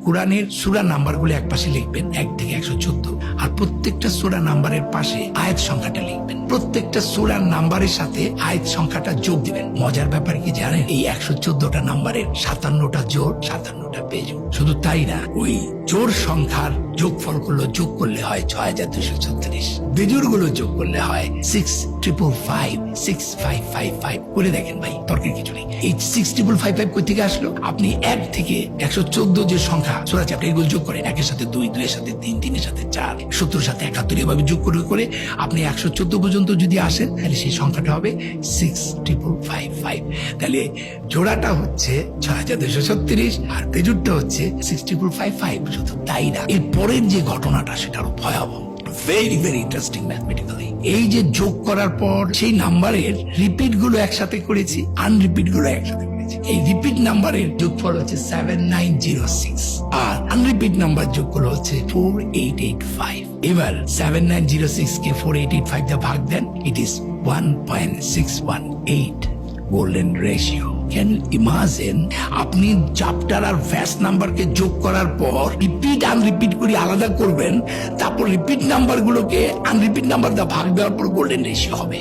কোরআনের সূরা নাম্বারগুলো এক পাশে লিখবেন 1 থেকে 114, আর প্রত্যেকটা সূরা নাম্বারের পাশে আয়াত সংখ্যাটা লিখবেন। প্রত্যেকটা সূরার নাম্বারের সাথে আয়াত সংখ্যাটা যোগ দিবেন। মজার ব্যাপার কি জানেন, এই 114টা নাম্বারের 57টা জোড়, 57টা বেজোড়। শুধু তাই না, ওই জোড় সংখ্যার যোগফলগুলো যোগ করলে হয় 6236, বেজোড় গুলো যোগ করলে হয় 6555, 6555। করে দেখেন ভাই, তর্কের কিছু নেই। এই 6555 কই থেকে আসলো? আপনি 1 থেকে 114 যে সংখ্যা সূরা চ্যাপ্টার, এগুলো যোগ করেন। 1 এর সাথে 2, 2 এর সাথে 3, 3 এর সাথে 4, 70 এর সাথে 71, এভাবে যোগ করে করে আপনি 114 পর্যন্ত যদি আসেন, তাহলে সেই সংখ্যাটা হবে 6555। তাহলে জোড়াটা হচ্ছে 6236 আর বেজোড়টা হচ্ছে 6555। শুধু তাই না, এর পরের যে ঘটনাটা সেটা আরো ভয়াবহ। Very very interesting mathematically. এই যে যোগ করার পর সেই নাম্বারের রিপিট গুলো একসাথে করেছি, আনরিপিট গুলো একসাথে করেছি। এই রিপিট নাম্বারের যোগফল হচ্ছে 7906 আর আনরিপিট নাম্বার যোগফল হচ্ছে 4885। এবার 7906 কে 4885 দিয়ে ভাগ দেন, it is 1.618 golden ratio. Can you imagine? আপনি চ্যাপ্টার আর ভ্যাস নাম্বারকে যোগ করার পর রিপিট আনরিপিট করে আলাদা করবেন, তারপর রিপিট নাম্বার গুলোকে আনরিপিট নাম্বার দিয়ে ভাগ দেওয়ার পর গোল্ডেন রেশিও হবে।